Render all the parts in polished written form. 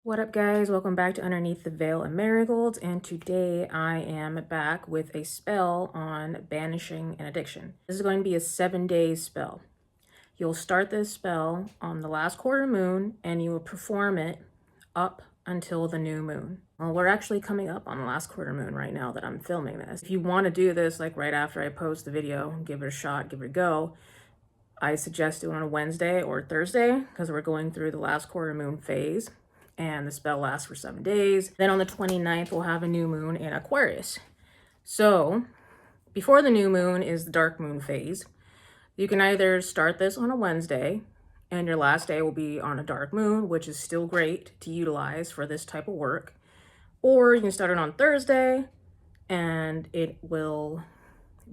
What up, guys? Welcome back to Underneath the Veil of Marigolds, and today I am back with a spell on banishing an addiction. This is going to be a 7-day spell. You'll start this spell on the last quarter moon, and you will perform it up until the new moon. Well, we're actually coming up on the last quarter moon right now that I'm filming this. If you want to do this, like right after I post the video, give it a shot, give it a go, I suggest doing it on a Wednesday or Thursday because we're going through the last quarter moon phase. And the spell lasts for 7 days. Then on the 29th, we'll have a new moon in Aquarius. So before the new moon is the dark moon phase. You can either start this on a Wednesday and your last day will be on a dark moon, which is still great to utilize for this type of work. Or you can start it on Thursday and it will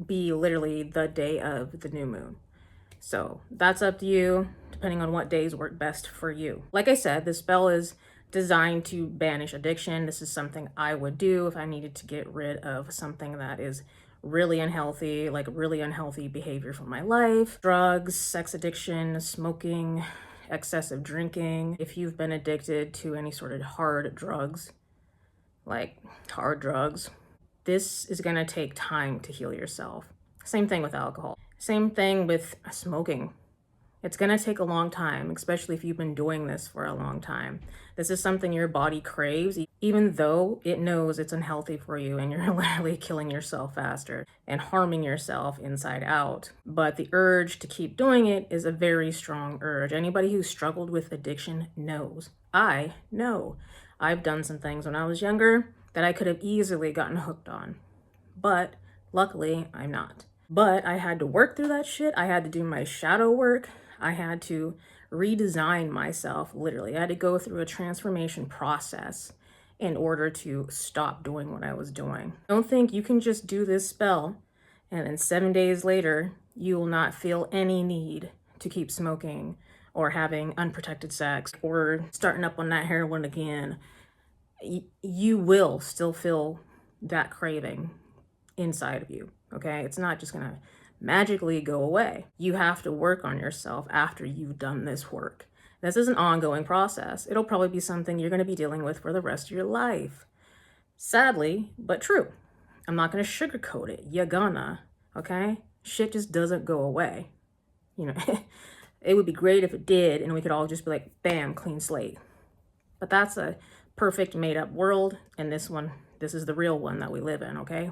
be literally the day of the new moon. So that's up to you, depending on what days work best for you. Like I said, this spell is designed to banish addiction. This is something I would do if I needed to get rid of something that is really unhealthy, like really unhealthy behavior from my life. Drugs, sex addiction, smoking, excessive drinking. If you've been addicted to any sort of hard drugs, this is gonna take time to heal yourself. Same thing with alcohol. Same thing with smoking. It's gonna take a long time, especially if you've been doing this for a long time. This is something your body craves, even though it knows it's unhealthy for you and you're literally killing yourself faster and harming yourself inside out. But the urge to keep doing it is a very strong urge. Anybody who's struggled with addiction knows. I know. I've done some things when I was younger that I could have easily gotten hooked on. But luckily, I'm not. But I had to work through that shit. I had to do my shadow work. I had to redesign myself, literally. I had to go through a transformation process in order to stop doing what I was doing. Don't think you can just do this spell and then 7 days later, you will not feel any need to keep smoking or having unprotected sex or starting up on that heroin again. You will still feel that craving inside of you, okay? It's not just gonna magically go away. You have to work on yourself after you've done this work. This is an ongoing process. It'll probably be something you're gonna be dealing with for the rest of your life. Sadly, but true. I'm not gonna sugarcoat it. You're gonna, okay? Shit just doesn't go away. You know, it would be great if it did and we could all just be like, bam, clean slate. But that's a perfect made up world, and this is the real one that we live in, okay?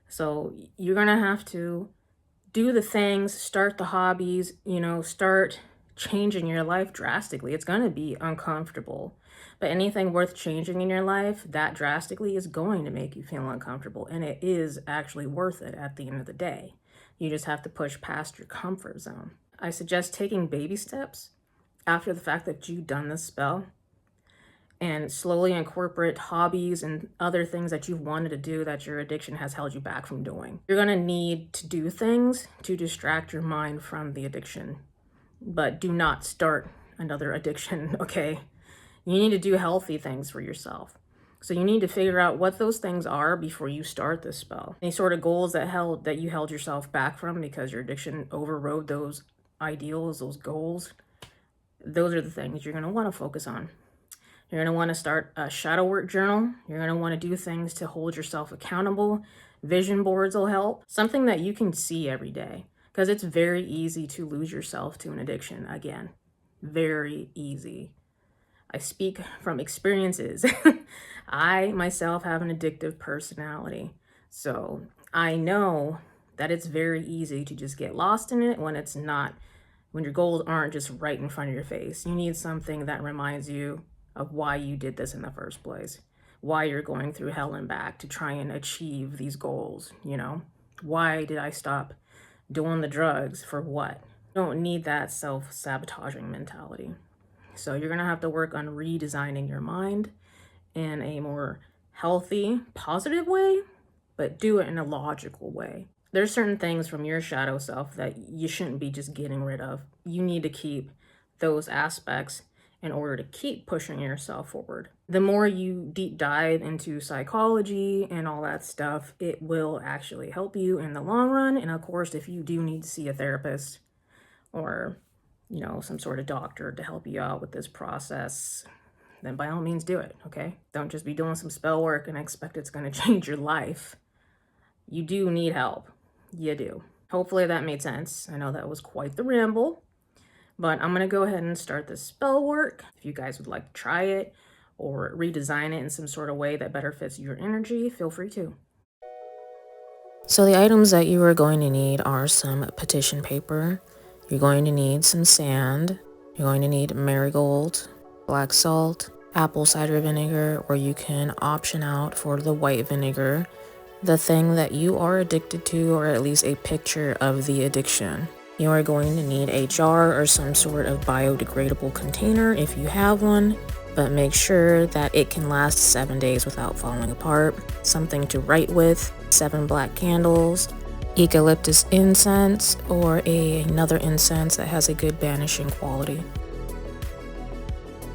So you're gonna have to do the things, start the hobbies, start changing your life drastically. It's gonna be uncomfortable, but anything worth changing in your life that drastically is going to make you feel uncomfortable, and it is actually worth it at the end of the day. You just have to push past your comfort zone. I suggest taking baby steps after the fact that you've done this spell and slowly incorporate hobbies and other things that you've wanted to do that your addiction has held you back from doing. You're gonna need to do things to distract your mind from the addiction, but do not start another addiction, okay? You need to do healthy things for yourself. So you need to figure out what those things are before you start this spell. Any sort of goals that you held yourself back from because your addiction overrode those ideals, those goals, those are the things you're gonna wanna focus on. You're going to want to start a shadow work journal. You're going to want to do things to hold yourself accountable. Vision boards will help. Something that you can see every day, because it's very easy to lose yourself to an addiction again. Very easy. I speak from experiences. I myself have an addictive personality. So I know that it's very easy to just get lost in it when your goals aren't just right in front of your face. You need something that reminds you of why you did this in the first place, why you're going through hell and back to try and achieve these goals, Why did I stop doing the drugs? For what? You don't need that self-sabotaging mentality. So you're gonna have to work on redesigning your mind in a more healthy, positive way, but do it in a logical way. There's certain things from your shadow self that you shouldn't be just getting rid of. You need to keep those aspects in order to keep pushing yourself forward. The more you deep dive into psychology and all that stuff, it will actually help you in the long run. And of course, if you do need to see a therapist or, some sort of doctor to help you out with this process, then by all means do it, okay? Don't just be doing some spell work and expect it's going to change your life. You do need help. You do. Hopefully that made sense. I know that was quite the ramble, but I'm going to go ahead and start the spell work. If you guys would like to try it or redesign it in some sort of way that better fits your energy, feel free to. So the items that you are going to need are some petition paper. You're going to need some sand. You're going to need marigold, black salt, apple cider vinegar, or you can option out for the white vinegar, the thing that you are addicted to, or at least a picture of the addiction. You are going to need a jar or some sort of biodegradable container if you have one, but make sure that it can last 7 days without falling apart, something to write with, 7 black candles, eucalyptus incense, or another incense that has a good banishing quality.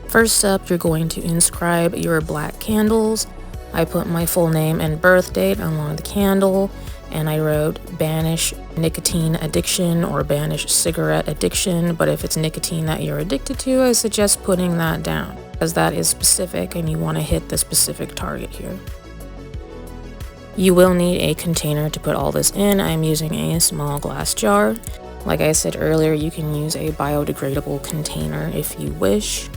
First up, you're going to inscribe your black candles. I put my full name and birth date along the candle, and I wrote banish nicotine addiction or banish cigarette addiction, but if it's nicotine that you're addicted to, I suggest putting that down, as that is specific and you want to hit the specific target here. You will need a container to put all this in. I'm using a small glass jar. Like I said earlier, you can use a biodegradable container if you wish.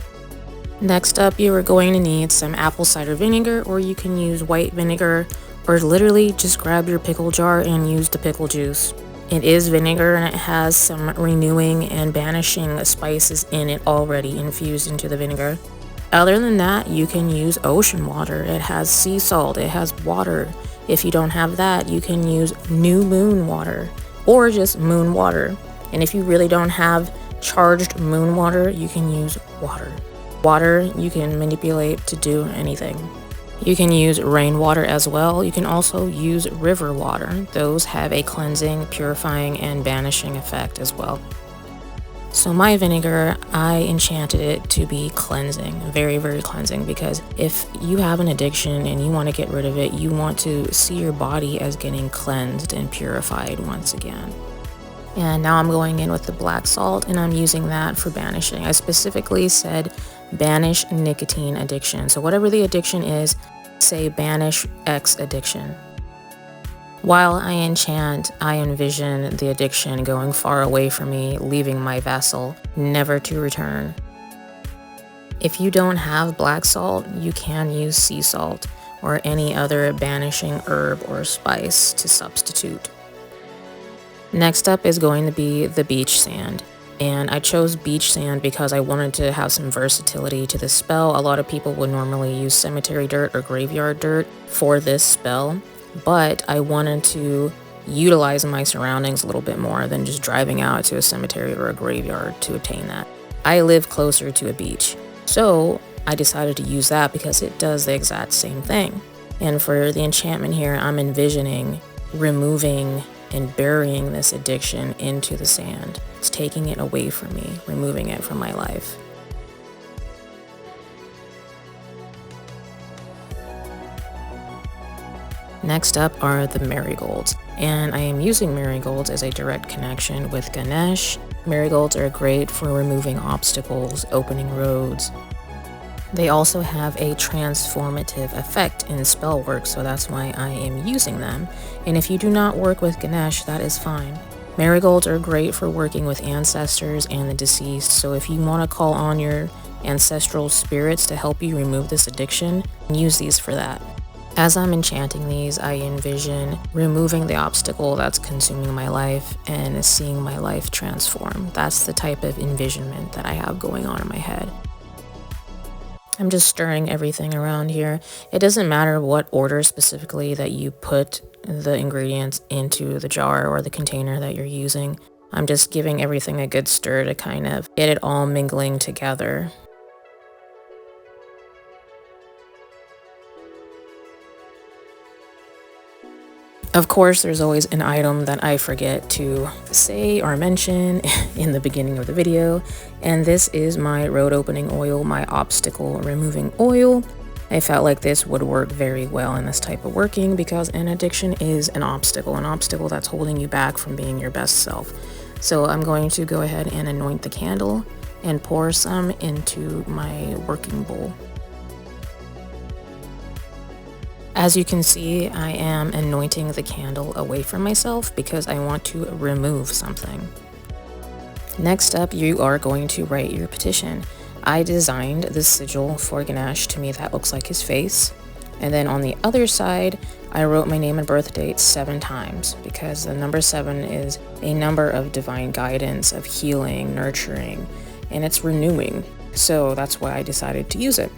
Next up, you are going to need some apple cider vinegar, or you can use white vinegar, or literally just grab your pickle jar and use the pickle juice. It is vinegar and it has some renewing and banishing spices in it already infused into the vinegar. Other than that, you can use ocean water. It has sea salt, it has water. If you don't have that, you can use new moon water or just moon water. And if you really don't have charged moon water, you can use water. Water you can manipulate to do anything. You can use rainwater as well. You can also use river water. Those have a cleansing, purifying, and banishing effect as well. So my vinegar, I enchanted it to be cleansing, very, very cleansing, because if you have an addiction and you want to get rid of it, you want to see your body as getting cleansed and purified once again. And now I'm going in with the black salt, and I'm using that for banishing. I specifically said banish nicotine addiction. So whatever the addiction is, say banish X addiction. While I enchant, I envision the addiction going far away from me, leaving my vessel, never to return. If you don't have black salt, you can use sea salt or any other banishing herb or spice to substitute. Next up is going to be the beach sand. And I chose beach sand because I wanted to have some versatility to the spell. A lot of people would normally use cemetery dirt or graveyard dirt for this spell, but I wanted to utilize my surroundings a little bit more than just driving out to a cemetery or a graveyard to attain that. I live closer to a beach, so I decided to use that because it does the exact same thing. And for the enchantment here, I'm envisioning removing and burying this addiction into the sand. It's taking it away from me, removing it from my life. Next up are the marigolds, and I am using marigolds as a direct connection with Ganesh. Marigolds are great for removing obstacles, opening roads. They also have a transformative effect in spell work, so that's why I am using them. And if you do not work with Ganesh, that is fine. Marigolds are great for working with ancestors and the deceased, so if you want to call on your ancestral spirits to help you remove this addiction, use these for that. As I'm enchanting these, I envision removing the obstacle that's consuming my life and seeing my life transform. That's the type of envisionment that I have going on in my head. I'm just stirring everything around here. It doesn't matter what order specifically that you put the ingredients into the jar or the container that you're using. I'm just giving everything a good stir to kind of get it all mingling together. Of course, there's always an item that I forget to say or mention in the beginning of the video, and this is my road opening oil, my obstacle removing oil. I felt like this would work very well in this type of working because an addiction is an obstacle that's holding you back from being your best self. So I'm going to go ahead and anoint the candle and pour some into my working bowl. As you can see, I am anointing the candle away from myself because I want to remove something. Next up, you are going to write your petition. I designed this sigil for Ganesh. To me, that looks like his face. And then on the other side, I wrote my name and birth date 7 times because the number 7 is a number of divine guidance, of healing, nurturing, and it's renewing. So that's why I decided to use it.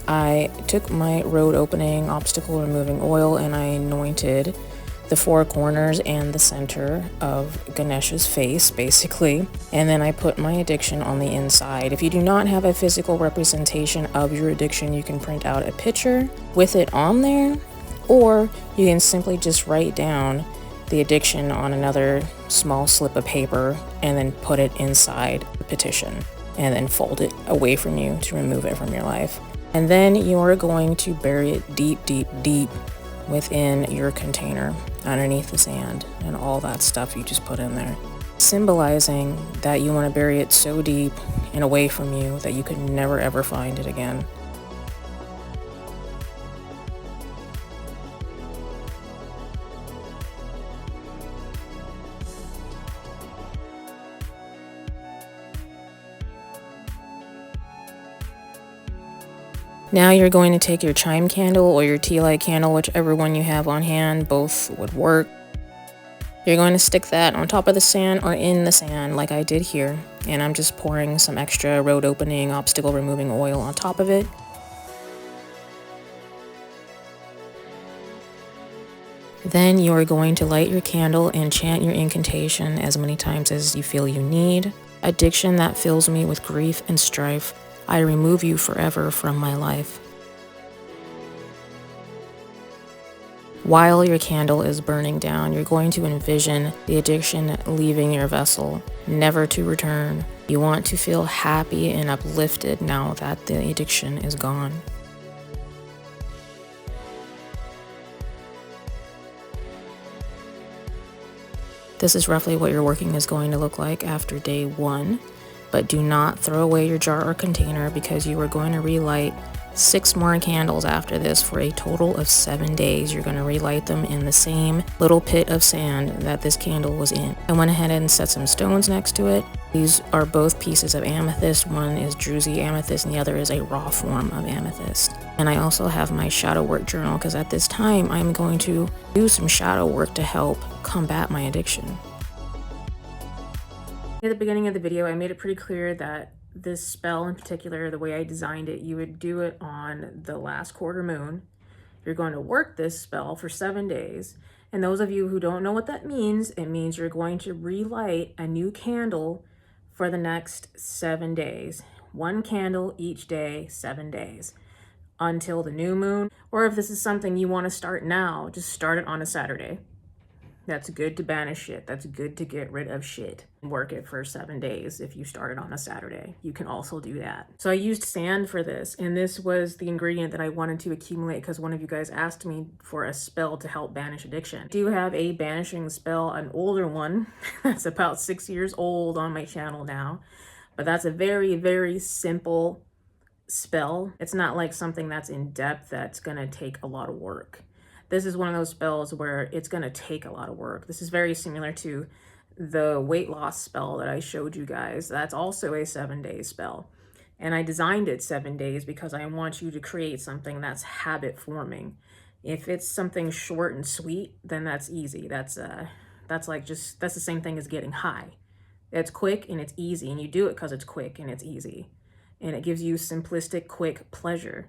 I took my road opening obstacle removing oil and I anointed the 4 corners and the center of Ganesh's face, basically. And then I put my addiction on the inside. If you do not have a physical representation of your addiction, you can print out a picture with it on there, or you can simply just write down the addiction on another small slip of paper and then put it inside the petition and then fold it away from you to remove it from your life. And then you're going to bury it deep, deep, deep within your container, underneath the sand and all that stuff you just put in there, symbolizing that you want to bury it so deep and away from you that you could never ever find it again. Now you're going to take your chime candle or your tea light candle, whichever one you have on hand, both would work. You're going to stick that on top of the sand or in the sand like I did here. And I'm just pouring some extra road opening, obstacle removing oil on top of it. Then you're going to light your candle and chant your incantation as many times as you feel you need. Addiction that fills me with grief and strife, I remove you forever from my life. While your candle is burning down, you're going to envision the addiction leaving your vessel, never to return. You want to feel happy and uplifted now that the addiction is gone. This is roughly what your working is going to look like after day 1, but do not throw away your jar or container because you are going to relight 6 more candles after this for a total of 7 days. You're going to relight them in the same little pit of sand that this candle was in. I went ahead and set some stones next to it. These are both pieces of amethyst. One is druzy amethyst and the other is a raw form of amethyst. And I also have my shadow work journal because at this time I'm going to do some shadow work to help combat my addiction. At the beginning of the video, I made it pretty clear that this spell in particular, the way I designed it, you would do it on the last quarter moon. You're going to work this spell for 7 days. And those of you who don't know what that means, it means you're going to relight a new candle for the next 7 days. 1 candle each day, 7 days until the new moon. Or if this is something you want to start now, just start it on a Saturday. That's good to banish shit. That's good to get rid of shit. Work it for 7 days if you started on a Saturday. You can also do that. So I used sand for this, and this was the ingredient that I wanted to accumulate because one of you guys asked me for a spell to help banish addiction. I do have a banishing spell, an older one that's about 6 years old on my channel now, but that's a very, very simple spell. It's not like something that's in depth that's gonna take a lot of work. This is one of those spells where it's going to take a lot of work. This is very similar to the weight loss spell that I showed you guys. That's also a 7-day spell. And I designed it 7 days because I want you to create something that's habit forming. If it's something short and sweet, then that's easy. That's the same thing as getting high. It's quick and it's easy, and you do it because it's quick and it's easy. And it gives you simplistic, quick pleasure.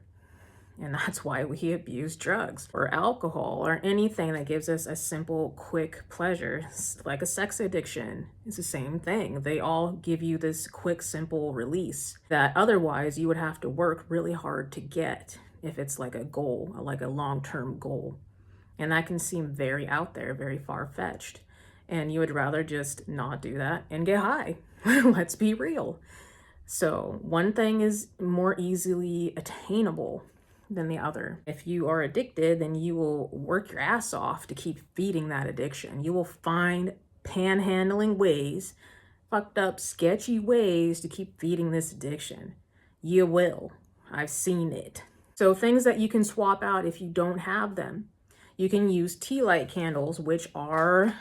And that's why we abuse drugs or alcohol or anything that gives us a simple, quick pleasure, like a sex addiction. It's the same thing. They all give you this quick, simple release that otherwise you would have to work really hard to get if it's like a goal, like a long-term goal. And that can seem very out there, very far-fetched. And you would rather just not do that and get high. Let's be real. So one thing is more easily attainable than the other. If you are addicted, then you will work your ass off to keep feeding that addiction. You will find panhandling ways, fucked up, sketchy ways to keep feeding this addiction. You will. I've seen it. So things that you can swap out if you don't have them. You can use tea light candles, which are,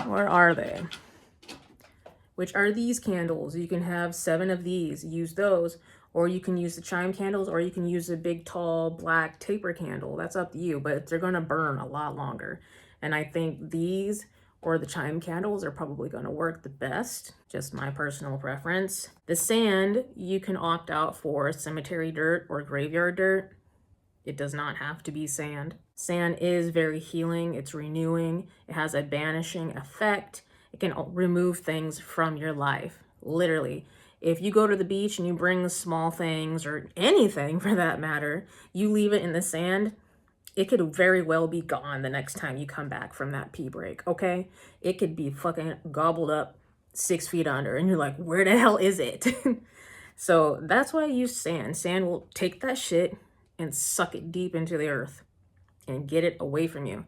where are they? Which are these candles. You can have 7 of these, use those, or you can use the chime candles, or you can use a big tall black taper candle. That's up to you, but they're gonna burn a lot longer. And I think these or the chime candles are probably gonna work the best, just my personal preference. The sand, you can opt out for cemetery dirt or graveyard dirt. It does not have to be sand. Sand is very healing, it's renewing, it has a banishing effect. It can remove things from your life, literally. If you go to the beach and you bring small things, or anything for that matter, you leave it in the sand, it could very well be gone the next time you come back from that pee break, okay? It could be fucking gobbled up 6 feet under, and you're like, where the hell is it? So that's why I use sand. Sand will take that shit and suck it deep into the earth and get it away from you.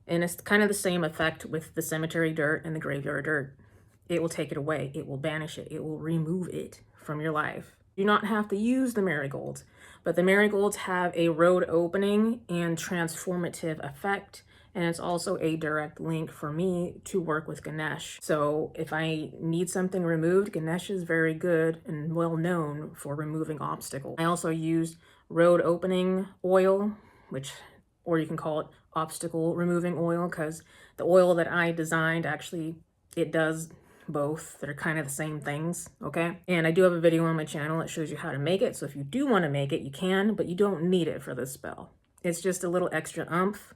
And it's kind of the same effect with the cemetery dirt and the graveyard dirt. It will take it away. It will banish it. It will remove it from your life. You do not have to use the marigolds, but the marigolds have a road opening and transformative effect. And it's also a direct link for me to work with Ganesh. So if I need something removed, Ganesh is very good and well known for removing obstacles. I also use road opening oil, or you can call it obstacle removing oil, because the oil that I designed, actually, it does both. They're kind of the same things, okay? And I do have a video on my channel that shows you how to make it. So if you do want to make it, you can, but you don't need it for this spell. It's just a little extra oomph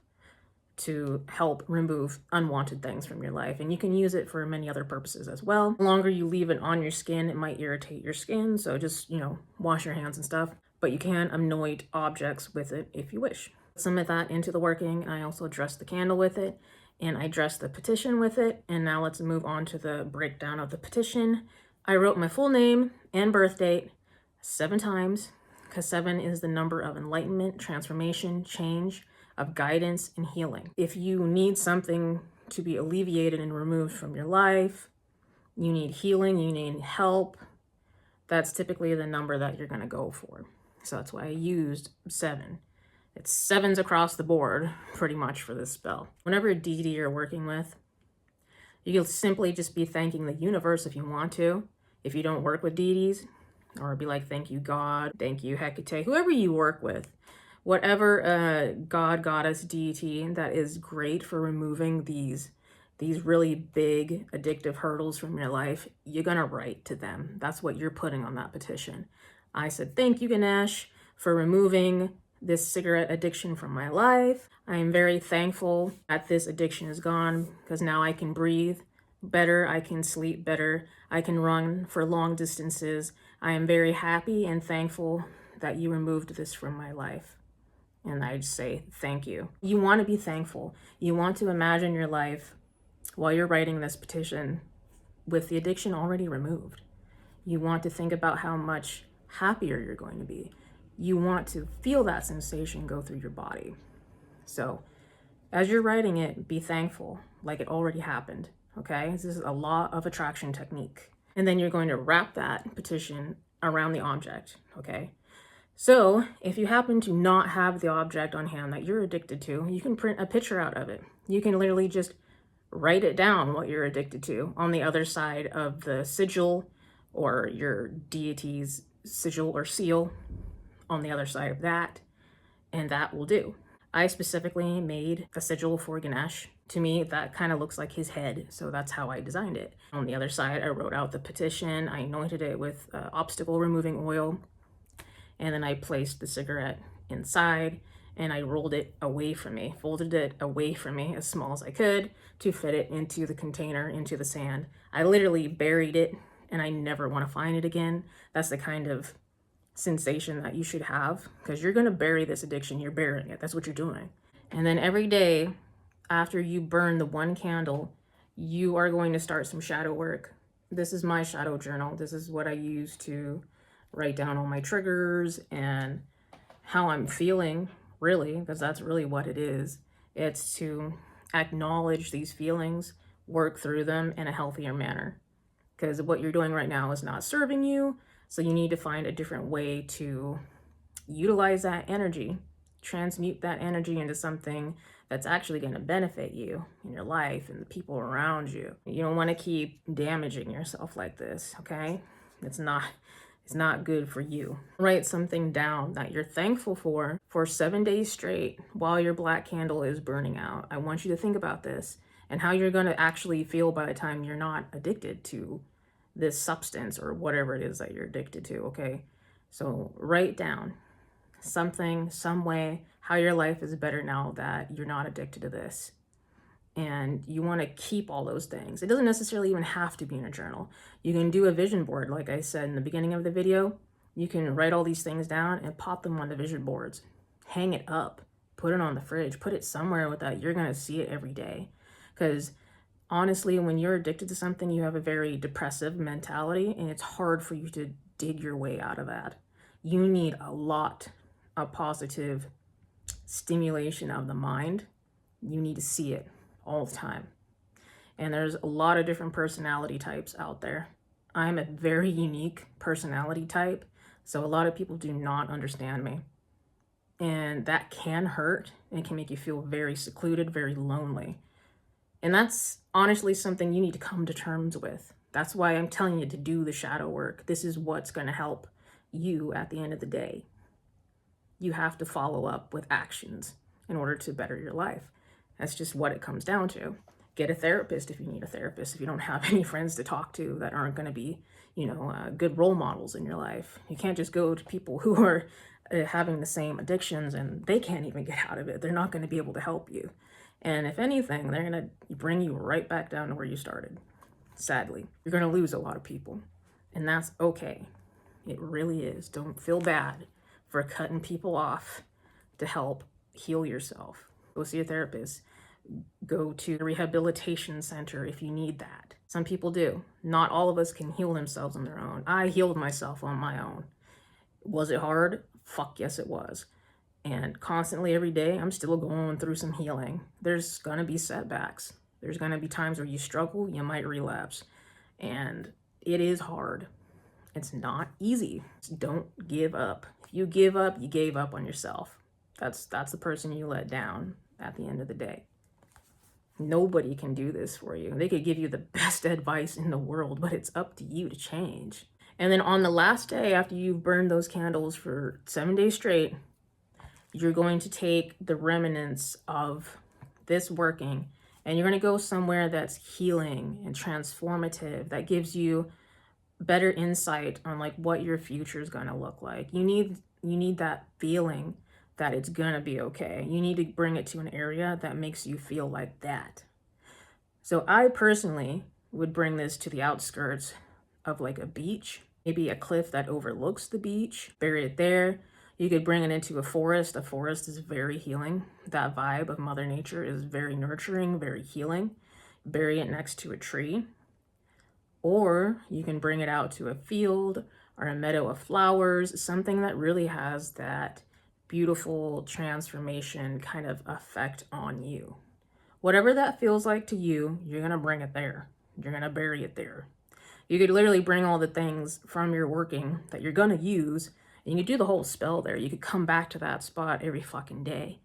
to help remove unwanted things from your life. And you can use it for many other purposes as well. The longer you leave it on your skin, it might irritate your skin. So just, wash your hands and stuff. But you can anoint objects with it if you wish. Some of that into the working. I also dressed the candle with it, and I dressed the petition with it. And now let's move on to the breakdown of the petition. I wrote my full name and birth date 7 times, because 7 is the number of enlightenment, transformation, change, of guidance, and healing. If you need something to be alleviated and removed from your life, you need healing, you need help, that's typically the number that you're going to go for. So that's why I used 7. It's 7s across the board, pretty much, for this spell. Whenever a deity you're working with, you'll simply just be thanking the universe if you want to. If you don't work with deities, or be like, thank you, God, thank you, Hecate, whoever you work with, whatever god, goddess, deity that is great for removing these really big addictive hurdles from your life, you're gonna write to them. That's what you're putting on that petition. I said, thank you, Ganesh, for removing this cigarette addiction from my life. I am very thankful that this addiction is gone, because now I can breathe better, I can sleep better, I can run for long distances. I am very happy and thankful that you removed this from my life. And I just say, thank you. You want to be thankful. You want to imagine your life while you're writing this petition with the addiction already removed. You want to think about how much happier you're going to be. You want to feel that sensation go through your body. So as you're writing it, be thankful like it already happened, okay? This is a law of attraction technique. And then you're going to wrap that petition around the object, okay? So if you happen to not have the object on hand that you're addicted to, you can print a picture out of it. You can literally just write it down, what you're addicted to, on the other side of the sigil, or your deity's sigil or seal on the other side of that, and that will do. I specifically made a sigil for Ganesh. To me, that kind of looks like his head, so that's how I designed it. On the other side, I wrote out the petition, I anointed it with obstacle removing oil, and then I placed the cigarette inside, and I rolled it away from me, folded it away from me as small as I could to fit it into the container, into the sand. I literally buried it, and I never want to find it again. That's the kind of sensation that you should have, because you're going to bury this addiction. You're burying it. That's what you're doing. And then every day after you burn the 1 candle, you are going to start some shadow work. This is my shadow journal. This is what I use to write down all my triggers and how I'm feeling, really, because that's really what it is. It's to acknowledge these feelings, work through them in a healthier manner, because what you're doing right now is not serving you. So you need to find a different way to, utilize that energy, transmute that energy into something that's actually going to benefit you in your life and the people around you. You don't want to keep damaging yourself like this, okay? It's not good for you. Write something down that you're thankful for 7 days straight while your black candle is burning out. I want you to think about this and how you're going to actually feel by the time you're not addicted to this substance or whatever it is that you're addicted to, okay? So write down something, some way, how your life is better now that you're not addicted to this. And you want to keep all those things. It doesn't necessarily even have to be in a journal. You can do a vision board, like I said in the beginning of the video. You can write all these things down and pop them on the vision boards. Hang it up, put it on the fridge, put it somewhere with that you're going to see it every day. Because honestly, when you're addicted to something, you have a very depressive mentality, and it's hard for you to dig your way out of that. You need a lot of positive stimulation of the mind. You need to see it all the time. And there's a lot of different personality types out there. I'm a very unique personality type, so a lot of people do not understand me. And that can hurt and can make you feel very secluded, very lonely. And that's honestly something you need to come to terms with. That's why I'm telling you to do the shadow work. This is what's going to help you at the end of the day. You have to follow up with actions in order to better your life. That's just what it comes down to. Get a therapist if you need a therapist. If you don't have any friends to talk to that aren't going to be, good role models in your life. You can't just go to people who are having the same addictions and they can't even get out of it. They're not going to be able to help you. And if anything, they're going to bring you right back down to where you started. Sadly, you're going to lose a lot of people, and that's okay. It really is. Don't feel bad for cutting people off to help heal yourself. Go see a therapist. Go to a rehabilitation center if you need that. Some people do. Not all of us can heal themselves on their own. I healed myself on my own. Was it hard? Fuck yes, it was. And constantly every day, I'm still going through some healing. There's gonna be setbacks. There's gonna be times where you struggle, you might relapse. And it is hard. It's not easy. Just don't give up. If you give up, you gave up on yourself. That's the person you let down at the end of the day. Nobody can do this for you. They could give you the best advice in the world, but it's up to you to change. And then on the last day, after you've burned those candles for 7 days straight, you're going to take the remnants of this working and you're going to go somewhere that's healing and transformative, that gives you better insight on like what your future is going to look like. You need that feeling that it's going to be okay. You need to bring it to an area that makes you feel like that. So I personally would bring this to the outskirts of like a beach, maybe a cliff that overlooks the beach, bury it there. You could bring it into a forest. A forest is very healing. That vibe of Mother Nature is very nurturing, very healing. Bury it next to a tree. Or you can bring it out to a field or a meadow of flowers, something that really has that beautiful transformation kind of effect on you. Whatever that feels like to you, you're going to bring it there. You're going to bury it there. You could literally bring all the things from your working that you're going to use. And you could do the whole spell there. You could come back to that spot every fucking day.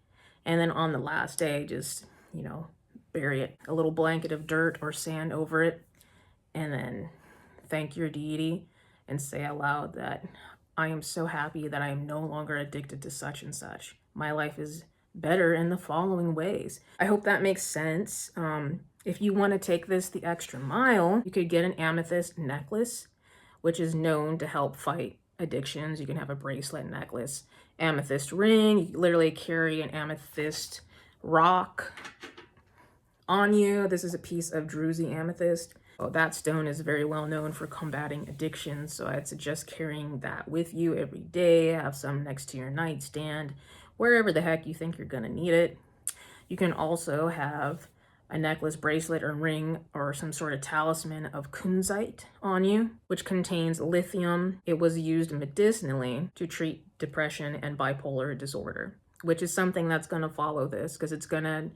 And then on the last day, just, bury it. A little blanket of dirt or sand over it. And then thank your deity and say aloud that I am so happy that I am no longer addicted to such and such. My life is better in the following ways. I hope that makes sense. If you want to take this the extra mile, you could get an amethyst necklace, which is known to help fight addictions. You can have a bracelet, necklace, amethyst ring. You literally carry an amethyst rock on you. This is a piece of druzy amethyst. Well, that stone is very well known for combating addiction, so I'd suggest carrying that with you every day. Have some next to your nightstand, wherever the heck you think you're gonna need it. You can also have a necklace, bracelet, or ring, or some sort of talisman of kunzite on you, which contains lithium. It was used medicinally to treat depression and bipolar disorder, which is something that's gonna follow this, because it's gonna,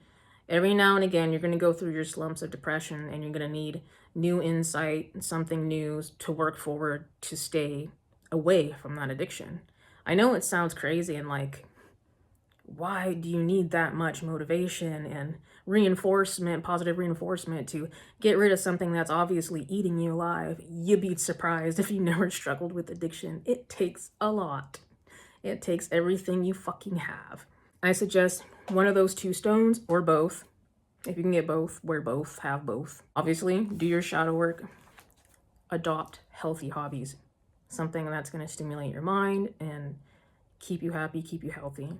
every now and again, you're gonna go through your slumps of depression and you're gonna need new insight, something new to work forward to stay away from that addiction. I know it sounds crazy and like, why do you need that much motivation and reinforcement, positive reinforcement to get rid of something that's obviously eating you alive? You'd be surprised if you never struggled with addiction. It takes a lot. It takes everything you fucking have. I suggest one of those two stones or both. If you can get both, wear both, have both. Obviously, do your shadow work. Adopt healthy hobbies. Something that's going to stimulate your mind and keep you happy, keep you healthy.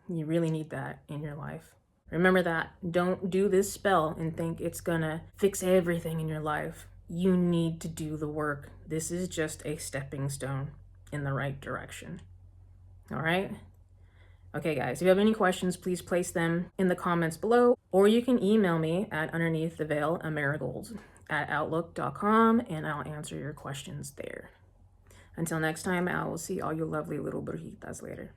You really need that in your life. Remember that. Don't do this spell and think it's gonna fix everything in your life. You need to do the work. This is just a stepping stone in the right direction. All right? Okay, guys, if you have any questions, please place them in the comments below, or you can email me at underneaththeveil.marigolds@outlook.com, and I'll answer your questions there. Until next time, I will see all you lovely little brujitas later.